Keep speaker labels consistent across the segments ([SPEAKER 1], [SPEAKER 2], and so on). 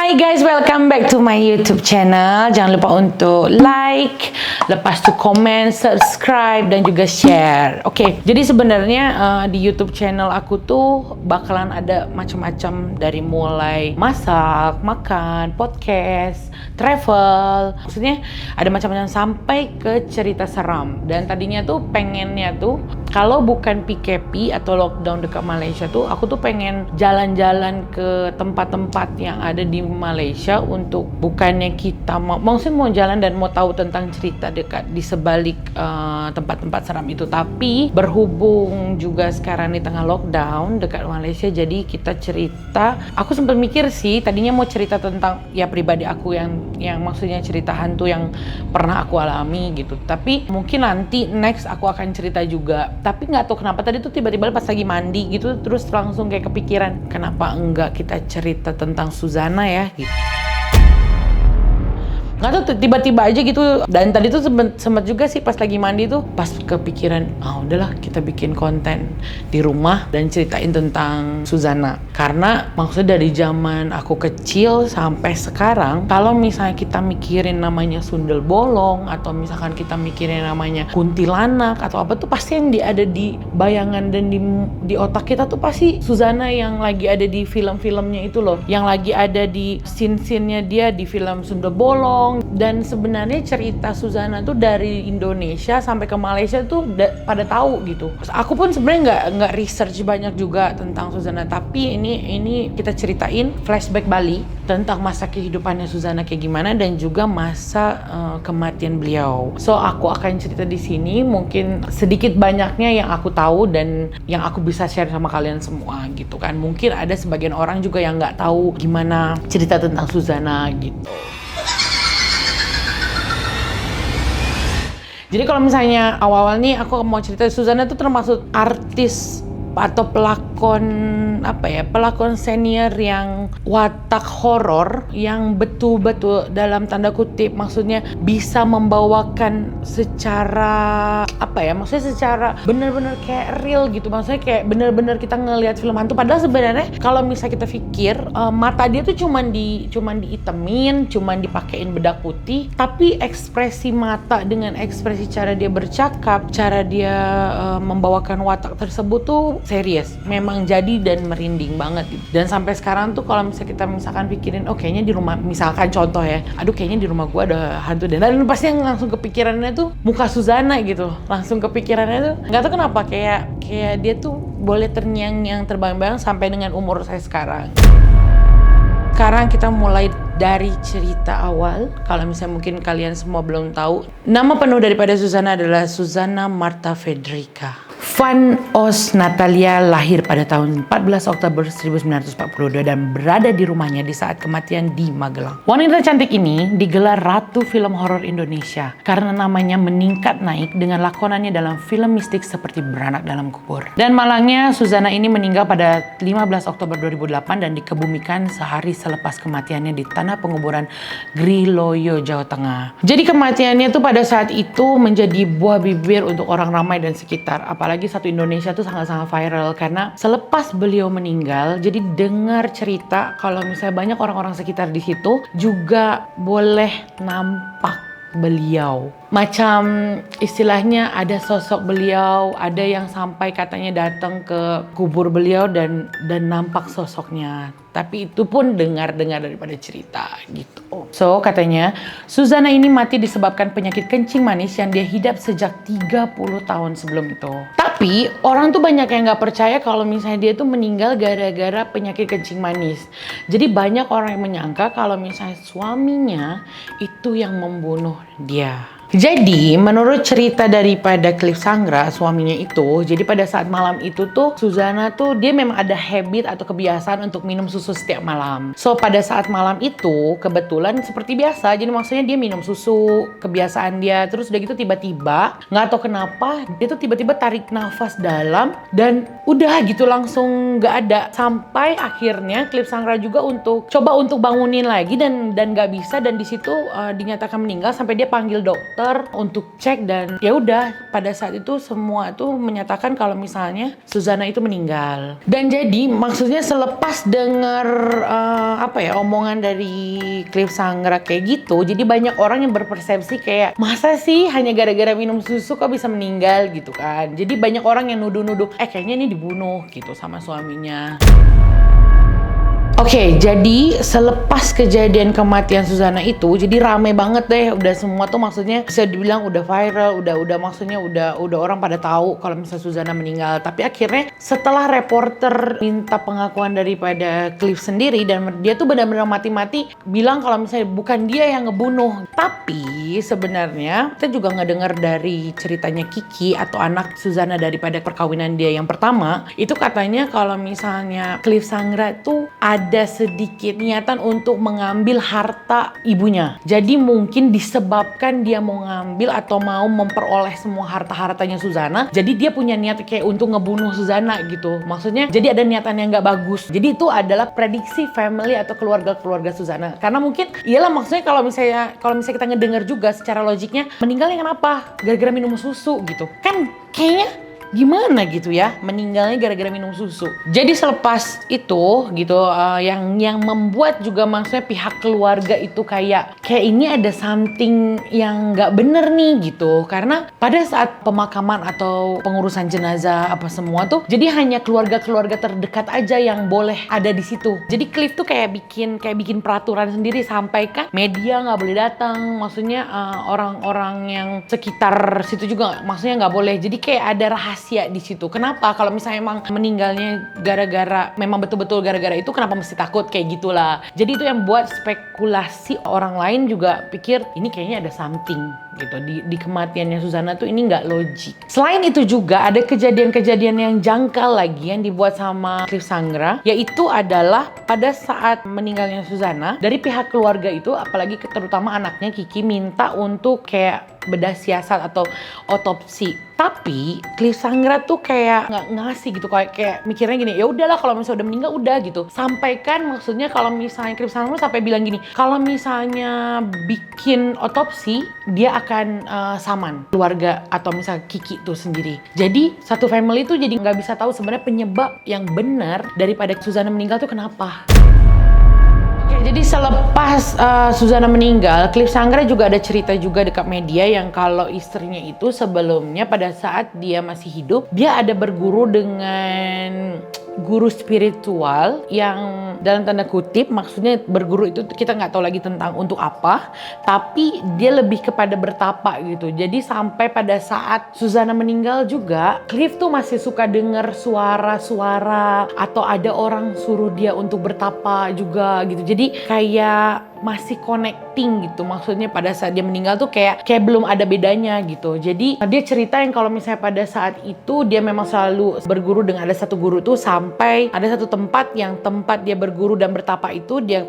[SPEAKER 1] Hai guys, welcome back to my YouTube channel. Jangan lupa untuk like, lepas tu komen, subscribe dan juga share. Oke, jadi sebenarnya di YouTube channel aku tuh bakalan ada macam-macam dari mulai masak, makan, podcast, travel. Maksudnya ada macam-macam sampai ke cerita seram. Dan tadinya tuh pengennya tuh kalau bukan PKP atau lockdown dekat Malaysia tuh, aku tuh pengen jalan-jalan ke tempat-tempat yang ada di Malaysia untuk bukannya kita maksudnya mau jalan dan mau tahu tentang cerita dekat di sebalik tempat-tempat seram itu. Tapi berhubung juga sekarang di tengah lockdown dekat Malaysia, jadi kita cerita. Aku sempat mikir sih, tadinya mau cerita tentang ya pribadi aku yang maksudnya cerita hantu yang pernah aku alami gitu. Tapi mungkin nanti next aku akan cerita juga. Tapi nggak tahu kenapa tadi tuh tiba-tiba pas lagi mandi gitu terus langsung kayak kepikiran kenapa enggak kita cerita tentang Suzana ya gitu. Nggak tahu tiba-tiba aja gitu. Dan tadi tuh sempet juga sih pas lagi mandi tuh pas kepikiran udahlah kita bikin konten di rumah dan ceritain tentang Suzana. Karena maksudnya dari zaman aku kecil sampai sekarang, kalau misalnya kita mikirin namanya sundel bolong atau misalkan kita mikirin namanya kuntilanak atau apa tuh pasti yang ada di bayangan dan di otak kita tuh pasti Suzana yang lagi ada di film-filmnya itu loh, yang lagi ada di scene-scene-nya dia di film sundel bolong. Dan sebenarnya cerita Suzana tuh dari Indonesia sampai ke Malaysia tuh pada tahu gitu. Aku pun sebenarnya nggak research banyak juga tentang Suzana, tapi ini kita ceritain flashback Bali tentang masa kehidupannya Suzana kayak gimana dan juga masa kematian beliau. So aku akan cerita di sini mungkin sedikit banyaknya yang aku tahu dan yang aku bisa share sama kalian semua gitu kan. Mungkin ada sebagian orang juga yang nggak tahu gimana cerita tentang Suzana gitu. Jadi kalau misalnya awal-awal nih aku mau cerita Suzana itu termasuk artis atau pelakon senior yang watak horor yang betul-betul dalam tanda kutip maksudnya bisa membawakan secara maksudnya secara benar-benar kayak real gitu, maksudnya kayak benar-benar kita ngelihat film hantu. Padahal sebenarnya kalau misalnya kita pikir mata dia tuh cuman diitemin, cuman dipakein bedak putih, tapi ekspresi mata dengan ekspresi cara dia bercakap, cara dia membawakan watak tersebut tuh serius, memang jadi dan merinding banget gitu. Dan sampai sekarang tuh kalau misalnya kita pikirin kayaknya di rumah, misalkan contoh ya, kayaknya di rumah gua ada hantu dan pasti yang langsung kepikirannya tuh muka Suzana gitu, langsung kepikirannya tuh nggak tahu kenapa kayak dia tuh boleh terngiang-ngiang terbayang-bayang sampai dengan umur saya sekarang. Sekarang kita mulai dari cerita awal. Kalau misalnya mungkin kalian semua belum tahu, nama penuh daripada Suzana adalah Suzana Martha Frederica Van Os Natalia, lahir pada tahun 14 Oktober 1942 dan berada di rumahnya di saat kematian di Magelang. Wanita cantik ini digelar Ratu Film Horor Indonesia karena namanya meningkat naik dengan lakonannya dalam film mistik seperti Beranak Dalam Kubur. Dan malangnya Suzana ini meninggal pada 15 Oktober 2008 dan dikebumikan sehari selepas kematiannya di tanah penguburan Griloyo, Jawa Tengah. Jadi kematiannya tuh pada saat itu menjadi buah bibir untuk orang ramai dan sekitar. Apalagi satu Indonesia tuh sangat-sangat viral karena selepas beliau meninggal, jadi dengar cerita kalau misalnya banyak orang-orang sekitar di situ juga boleh nampak beliau. Macam istilahnya ada sosok beliau, ada yang sampai katanya datang ke kubur beliau dan nampak sosoknya. Tapi itu pun dengar daripada cerita gitu. So katanya Suzana ini mati disebabkan penyakit kencing manis yang dia hidap sejak 30 tahun sebelum itu. Tapi orang tuh banyak yang gak percaya kalau misalnya dia tuh meninggal gara-gara penyakit kencing manis. Jadi banyak orang yang menyangka kalau misalnya suaminya itu yang membunuh dia. Jadi menurut cerita daripada Cliff Sangra, suaminya itu, jadi pada saat malam itu tuh Suzana tuh dia memang ada habit atau kebiasaan untuk minum susu setiap malam. So pada saat malam itu kebetulan seperti biasa, jadi maksudnya dia minum susu, kebiasaan dia. Terus udah gitu tiba-tiba nggak tahu kenapa dia tuh tiba-tiba tarik nafas dalam dan udah gitu langsung nggak ada. Sampai akhirnya Cliff Sangra juga coba untuk bangunin lagi dan nggak bisa, dan di situ dinyatakan meninggal sampai dia panggil dokter dokter untuk cek, dan ya udah pada saat itu semua tuh menyatakan kalau misalnya Suzana itu meninggal. Dan jadi maksudnya selepas dengar omongan dari Cliff Sangra kayak gitu, jadi banyak orang yang berpersepsi kayak masa sih hanya gara-gara minum susu kok bisa meninggal gitu kan. Jadi banyak orang yang nuduh-nuduh kayaknya ini dibunuh gitu sama suaminya. Oke, jadi selepas kejadian kematian Suzana itu, jadi rame banget deh, udah semua tuh maksudnya bisa dibilang udah viral, udah maksudnya udah orang pada tahu kalau misalnya Suzana meninggal. Tapi akhirnya setelah reporter minta pengakuan daripada Cliff sendiri, dan dia tuh benar-benar mati-mati bilang kalau misalnya bukan dia yang ngebunuh. Tapi sebenarnya kita juga ngedengar dari ceritanya Kiki atau anak Suzana daripada perkawinan dia yang pertama, itu katanya kalau misalnya Cliff Sangra tuh ada sedikit niatan untuk mengambil harta ibunya. Jadi mungkin disebabkan dia mau ngambil atau mau memperoleh semua harta-hartanya Suzana, jadi dia punya niat kayak untuk ngebunuh Suzana gitu. Maksudnya jadi ada niatan yang gak bagus. Jadi itu adalah prediksi family atau keluarga-keluarga Suzana. Karena mungkin iyalah, maksudnya kalau misalnya kita ngedengar juga secara logiknya, meninggalnya kenapa? Gara-gara minum susu gitu. Kan kayaknya gimana gitu ya, meninggalnya gara-gara minum susu. Jadi selepas itu gitu, yang membuat juga maksudnya pihak keluarga itu kayak ini ada something yang nggak bener nih gitu. Karena pada saat pemakaman atau pengurusan jenazah apa semua tuh, jadi hanya keluarga-keluarga terdekat aja yang boleh ada di situ. Jadi Cliff tuh kayak bikin peraturan sendiri, sampai kan media nggak boleh datang. Maksudnya orang-orang yang sekitar situ juga maksudnya nggak boleh. Jadi kayak ada rahasia di situ. Kenapa? Kalau misalnya emang meninggalnya memang betul-betul gara-gara itu, kenapa mesti takut kayak gitulah. Jadi itu yang buat spekulasi orang lain juga pikir ini kayaknya ada something gitu di kematiannya Suzana tuh, ini nggak logik. Selain itu juga ada kejadian-kejadian yang janggal lagi yang dibuat sama Cliff Sangra, yaitu adalah pada saat meninggalnya Suzana, dari pihak keluarga itu, apalagi terutama anaknya Kiki, minta untuk kayak bedah siasat atau otopsi. Tapi Cliff Sangra tuh kayak nggak ngasih gitu, kayak mikirnya gini, ya udahlah kalau misalnya udah meninggal udah gitu. Sampaikan maksudnya kalau misalnya Cliff Sangra sampai bilang gini, kalau misalnya bikin otopsi dia akan saman keluarga atau misalnya Kiki tuh sendiri. Jadi satu family tuh jadi nggak bisa tahu sebenarnya penyebab yang benar daripada Suzana meninggal tuh kenapa. Jadi selepas Suzana meninggal, Cliff Sangra juga ada cerita juga dekat media yang kalau istrinya itu sebelumnya pada saat dia masih hidup, dia ada berguru dengan guru spiritual yang dalam tanda kutip, maksudnya berguru itu kita nggak tahu lagi tentang untuk apa, tapi dia lebih kepada bertapa gitu. Jadi sampai pada saat Suzana meninggal juga, Cliff tuh masih suka dengar suara-suara atau ada orang suruh dia untuk bertapa juga gitu. Jadi kayak masih connecting gitu, maksudnya pada saat dia meninggal tuh kayak belum ada bedanya gitu. Jadi dia cerita yang kalau misalnya pada saat itu dia memang selalu berguru dengan ada satu guru tuh, sampai ada satu tempat dia berguru dan bertapa itu dia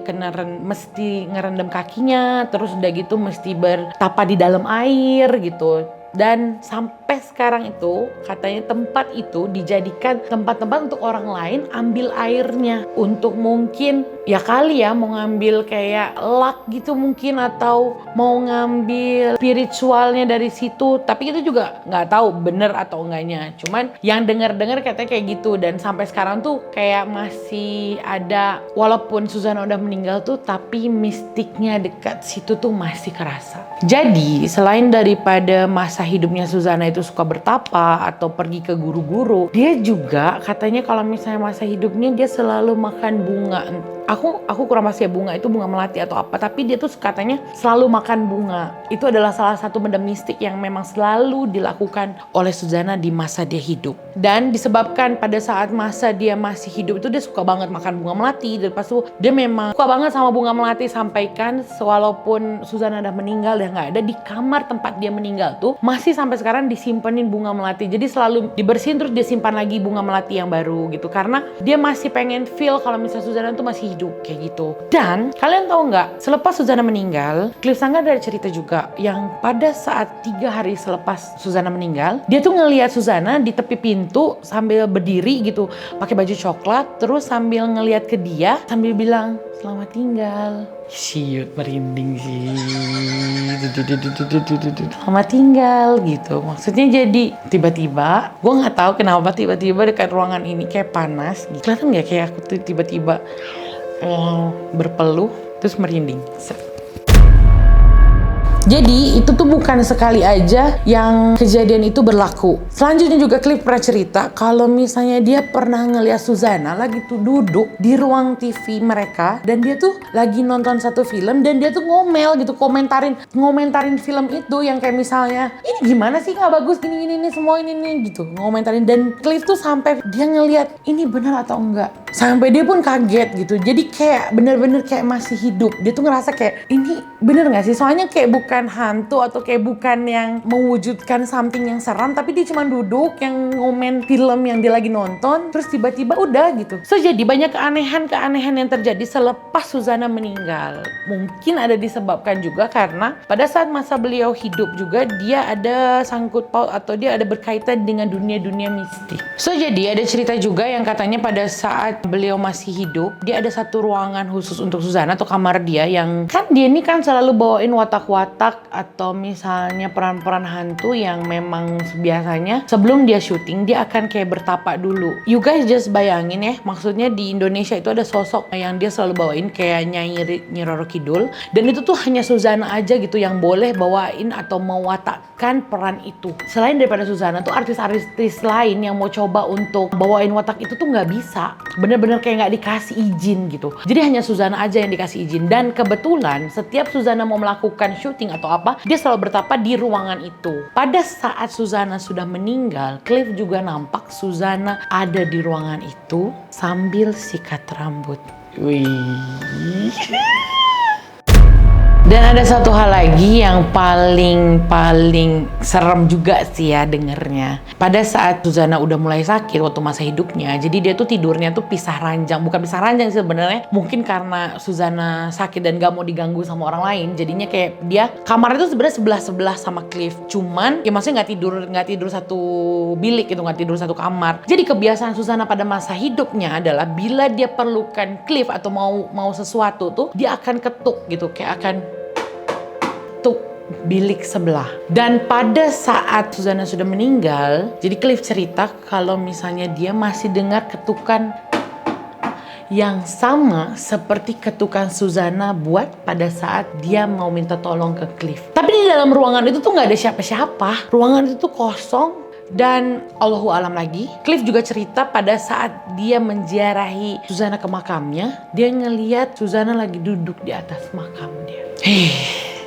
[SPEAKER 1] mesti ngerendam kakinya, terus udah gitu mesti bertapa di dalam air gitu. Dan sampai sekarang itu katanya tempat itu dijadikan tempat-tempat untuk orang lain ambil airnya, untuk mungkin ya kali ya mau ngambil kayak luck gitu mungkin, atau mau ngambil spiritualnya dari situ. Tapi itu juga nggak tahu bener atau enggaknya, cuman yang dengar-dengar katanya kayak gitu. Dan sampai sekarang tuh kayak masih ada, walaupun Suzana udah meninggal tuh, tapi mistiknya dekat situ tuh masih kerasa. Jadi selain daripada masa hidupnya Suzana itu suka bertapa atau pergi ke guru-guru, dia juga katanya kalau misalnya masa hidupnya dia selalu makan bunga. Aku kurang pasti ya bunga itu bunga melati atau apa, tapi dia tuh katanya selalu makan bunga. Itu adalah salah satu benda mistik yang memang selalu dilakukan oleh Suzana di masa dia hidup. Dan disebabkan pada saat masa dia masih hidup itu dia suka banget makan bunga melati, dan pas itu dia memang suka banget sama bunga melati, sampaikan walaupun Suzana udah meninggal dan nggak ada, di kamar tempat dia meninggal tuh masih sampai sekarang disimpenin bunga melati. Jadi selalu dibersihin terus dia simpan lagi bunga melati yang baru gitu, karena dia masih pengen feel kalau misalnya Suzana tuh masih hidup kayak gitu. Dan kalian tahu nggak, selepas Suzana meninggal, Cliff Sangga ada cerita juga yang pada saat 3 hari selepas Suzana meninggal, dia tuh ngelihat Suzana di tepi pintu sambil berdiri gitu, pakai baju coklat, terus sambil ngelihat ke dia sambil bilang selamat tinggal. Siut, merinding sih. Selamat tinggal gitu. Maksudnya jadi tiba-tiba, gue nggak tahu kenapa tiba-tiba dekat ruangan ini kayak panas. Kelihatan nggak kayak aku tuh tiba-tiba berpeluh terus merinding. Jadi itu tuh bukan sekali aja yang kejadian itu berlaku. Selanjutnya juga Cliff pernah cerita kalau misalnya dia pernah ngeliat Suzana lagi tuh duduk di ruang TV mereka dan dia tuh lagi nonton satu film dan dia tuh ngomel gitu, ngomentarin film itu yang kayak misalnya ini gimana sih nggak bagus ini semua ini gitu ngomentarin, dan Cliff tuh sampai dia ngeliat ini benar atau enggak, sampai dia pun kaget gitu. Jadi kayak bener-bener kayak masih hidup. Dia tuh ngerasa kayak ini bener nggak sih, soalnya kayak bukan hantu atau kayak bukan yang mewujudkan something yang seram, tapi dia cuma duduk yang ngomen film yang dia lagi nonton terus tiba-tiba udah gitu. So jadi banyak keanehan yang terjadi selepas Suzana meninggal. Mungkin ada disebabkan juga karena pada saat masa beliau hidup juga dia ada sangkut paut atau dia ada berkaitan dengan dunia-dunia mistik. So jadi ada cerita juga yang katanya pada saat beliau masih hidup dia ada satu ruangan khusus untuk Suzana atau kamar dia, yang kan dia ini kan selalu bawain watak-watak atau misalnya peran-peran hantu yang memang biasanya sebelum dia syuting dia akan kayak bertapa dulu. You guys just bayangin ya, maksudnya di Indonesia itu ada sosok yang dia selalu bawain kayak Nyai Roro Kidul, dan itu tuh hanya Suzana aja gitu yang boleh bawain atau mewatakkan peran itu. Selain daripada Suzana tuh artis-artis lain yang mau coba untuk bawain watak itu tuh nggak bisa, bener-bener kayak nggak dikasih izin gitu. Jadi hanya Suzana aja yang dikasih izin, dan kebetulan setiap Suzana mau melakukan syuting atau apa, dia selalu bertapa di ruangan itu. Pada saat Suzana sudah meninggal, Cliff juga nampak Suzana ada di ruangan itu sambil sikat rambut. Wih. Dan ada satu hal lagi yang paling serem juga sih ya dengernya. Pada saat Suzana udah mulai sakit waktu masa hidupnya, jadi dia tuh tidurnya tuh pisah ranjang. Bukan pisah ranjang sih sebenarnya, mungkin karena Suzana sakit dan gak mau diganggu sama orang lain, jadinya kayak dia kamarnya tuh sebenarnya sebelah sama Cliff. Cuman ya maksudnya nggak tidur satu bilik gitu, nggak tidur satu kamar. Jadi kebiasaan Suzana pada masa hidupnya adalah bila dia perlukan Cliff atau mau sesuatu tuh dia akan ketuk gitu, kayak akan bilik sebelah. Dan pada saat Suzana sudah meninggal, jadi Cliff cerita kalau misalnya dia masih dengar ketukan yang sama seperti ketukan Suzana buat pada saat dia mau minta tolong ke Cliff. Tapi di dalam ruangan itu tuh nggak ada siapa-siapa. Ruangan itu tuh kosong. Dan Allahu alam lagi, Cliff juga cerita pada saat dia menziarahi Suzana ke makamnya, dia ngeliat Suzana lagi duduk di atas makam dia.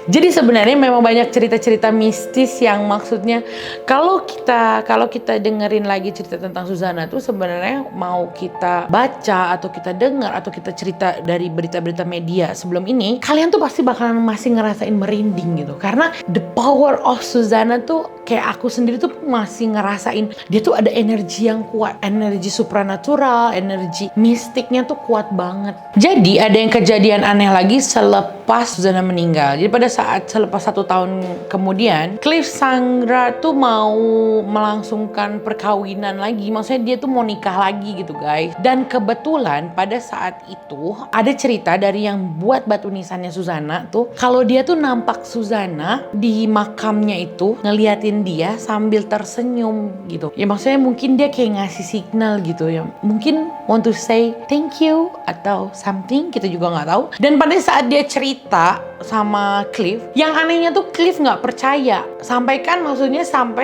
[SPEAKER 1] Jadi sebenarnya memang banyak cerita-cerita mistis yang maksudnya kalau kita dengerin lagi cerita tentang Suzana tuh sebenarnya mau kita baca atau kita dengar atau kita cerita dari berita-berita media sebelum ini, kalian tuh pasti bakalan masih ngerasain merinding gitu. Karena the power of Suzana tuh kayak aku sendiri tuh masih ngerasain dia tuh ada energi yang kuat, energi supranatural, energi mistiknya tuh kuat banget. Jadi ada yang kejadian aneh lagi selepas Suzana meninggal. Jadi pada saat selepas 1 tahun kemudian, Cliff Sangga tuh mau melangsungkan perkawinan lagi. Maksudnya dia tuh mau nikah lagi gitu guys. Dan kebetulan pada saat itu ada cerita dari yang buat batu nisannya Suzana tuh, kalau dia tuh nampak Suzana di makamnya itu ngeliatin dia sambil tersenyum gitu. Ya maksudnya mungkin dia kayak ngasih signal gitu ya. Mungkin want to say thank you atau something, kita juga nggak tahu. Dan pada saat dia cerita sama Cliff, yang anehnya tuh Cliff nggak percaya. Sampai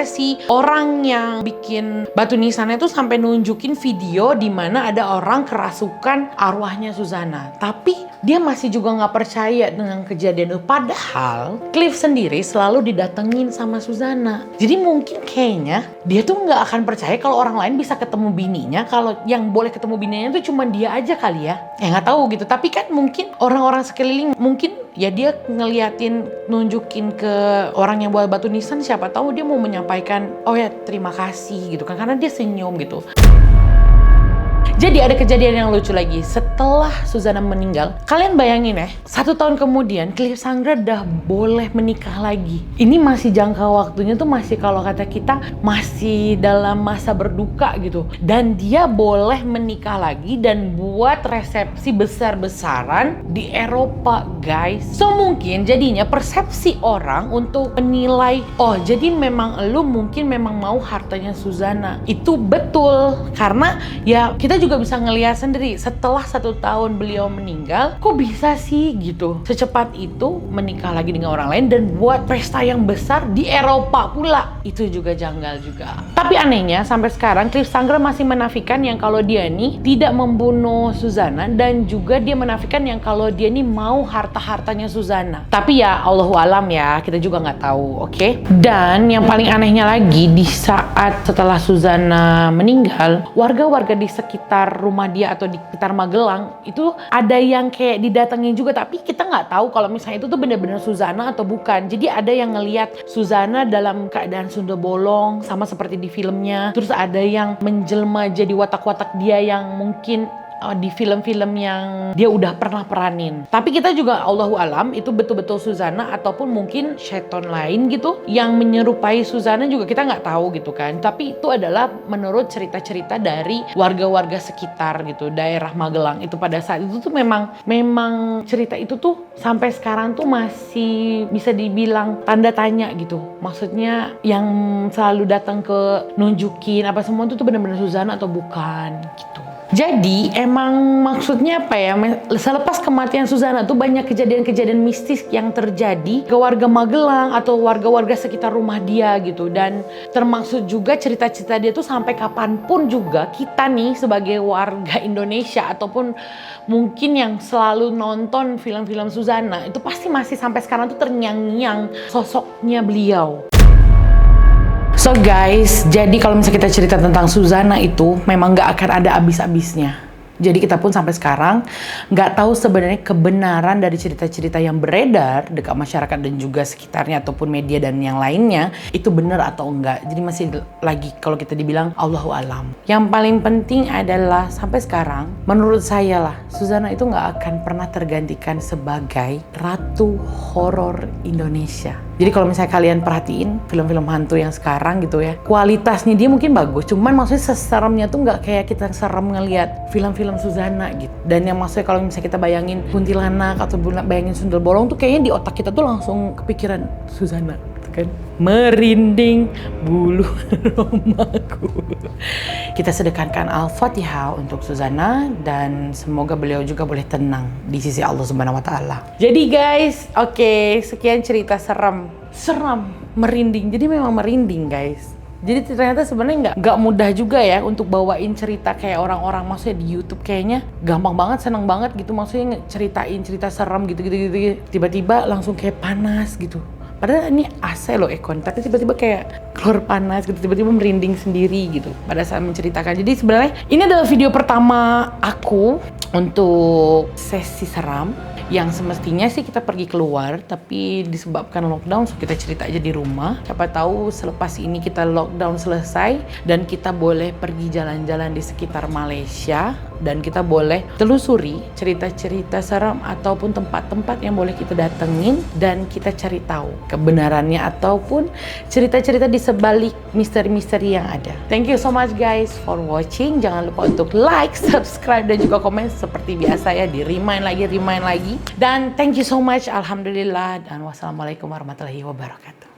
[SPEAKER 1] si orang yang bikin batu nisannya tuh sampai nunjukin video di mana ada orang kerasukan arwahnya Suzana. Tapi dia masih juga nggak percaya dengan kejadian itu. Padahal Cliff sendiri selalu didatengin sama Suzana. Jadi mungkin kayaknya dia tuh nggak akan percaya kalau orang lain bisa ketemu bininya. Kalau yang boleh ketemu bininya tuh cuma dia aja kali ya. Nggak tahu gitu. Tapi kan mungkin orang-orang sekeliling mungkin ya dia ngeliatin, nunjukin ke orang yang buat batu nisan, siapa tahu dia mau menyampaikan oh ya terima kasih gitu kan, karena dia senyum gitu. Jadi ada kejadian yang lucu lagi. Setelah Suzana meninggal, kalian bayangin ya, 1 tahun kemudian Cliff Sangra udah boleh menikah lagi. Ini masih jangka waktunya tuh masih, kalau kata kita, masih dalam masa berduka gitu. Dan dia boleh menikah lagi dan buat resepsi besar-besaran di Eropa, guys. So mungkin jadinya persepsi orang untuk menilai, oh jadi memang lu mungkin memang mau hartanya Suzana. Itu betul, karena ya kita juga bisa ngelihat sendiri setelah 1 tahun beliau meninggal, kok bisa sih gitu secepat itu menikah lagi dengan orang lain dan buat pesta yang besar di Eropa pula. Itu juga janggal juga. Tapi anehnya sampai sekarang Cliff Sangra masih menafikan yang kalau dia nih tidak membunuh Suzana, dan juga dia menafikan yang kalau dia nih mau harta-hartanya Suzana. Tapi ya Allahu alam ya, kita juga nggak tahu, oke? Dan yang paling anehnya lagi, di saat setelah Suzana meninggal, warga-warga di sekitar rumah dia atau di sekitar Magelang itu ada yang kayak didatengin juga, tapi kita nggak tahu kalau misalnya itu tuh benar-benar Suzana atau bukan. Jadi ada yang ngelihat Suzana dalam keadaan sundel bolong sama seperti di filmnya, terus ada yang menjelma jadi watak-watak dia yang mungkin di film-film yang dia udah pernah peranin. Tapi kita juga Allahu alam itu betul-betul Suzana ataupun mungkin syaiton lain gitu yang menyerupai Suzana, juga kita nggak tahu gitu kan. Tapi itu adalah menurut cerita-cerita dari warga-warga sekitar gitu, daerah Magelang itu pada saat itu tuh memang cerita itu tuh sampai sekarang tuh masih bisa dibilang tanda tanya gitu. Maksudnya yang selalu datang ke nunjukin apa semua itu tuh benar-benar Suzana atau bukan gitu. Jadi emang maksudnya apa ya, selepas kematian Suzana tuh banyak kejadian-kejadian mistis yang terjadi ke warga Magelang atau warga-warga sekitar rumah dia gitu. Dan termasuk juga cerita-cerita dia tuh sampai kapanpun juga kita nih sebagai warga Indonesia ataupun mungkin yang selalu nonton film-film Suzana itu pasti masih sampai sekarang tuh terngiang-ngiang sosoknya beliau. So guys, jadi kalau misalnya kita cerita tentang Suzana itu memang gak akan ada habis-habisnya. Jadi kita pun sampai sekarang nggak tahu sebenarnya kebenaran dari cerita-cerita yang beredar dekat masyarakat dan juga sekitarnya ataupun media dan yang lainnya itu benar atau enggak. Jadi masih lagi kalau kita dibilang Allahu alam. Yang paling penting adalah sampai sekarang menurut saya lah, Suzana itu nggak akan pernah tergantikan sebagai ratu horor Indonesia. Jadi kalau misalnya kalian perhatiin film-film hantu yang sekarang gitu ya, kualitasnya dia mungkin bagus, cuman maksudnya seseremnya tuh nggak kayak kita serem ngelihat film-film Suzana gitu. Dan yang maksudnya kalau misalnya kita bayangin kuntilanak atau bayangin sundel bolong tuh kayaknya di otak kita tuh langsung kepikiran Suzana kan. Merinding bulu romaku. Kita sedekahkan Al-Fatihah untuk Suzana dan semoga beliau juga boleh tenang di sisi Allah Subhanahu wa taala. Jadi guys, oke, sekian cerita seram, merinding. Jadi memang merinding guys. Jadi ternyata sebenarnya nggak mudah juga ya untuk bawain cerita kayak orang-orang, maksudnya di YouTube kayaknya gampang banget, seneng banget gitu, maksudnya ceritain cerita seram gitu. Tiba-tiba langsung kayak panas gitu. Padahal ini AC loh Ekon, tapi tiba-tiba kayak keluar panas gitu, tiba-tiba merinding sendiri gitu pada saat menceritakan. Jadi sebenarnya ini adalah video pertama aku untuk sesi seram yang semestinya sih kita pergi keluar, tapi disebabkan lockdown so kita cerita aja di rumah. Siapa tahu selepas ini kita lockdown selesai dan kita boleh pergi jalan-jalan di sekitar Malaysia dan kita boleh telusuri cerita-cerita seram ataupun tempat-tempat yang boleh kita datengin dan kita cari tahu kebenarannya ataupun cerita-cerita di sebalik misteri-misteri yang ada. Thank you so much guys for watching. Jangan lupa untuk like, subscribe dan juga komen seperti biasa ya, di remind lagi. Dan thank you so much, alhamdulillah, dan wassalamualaikum warahmatullahi wabarakatuh.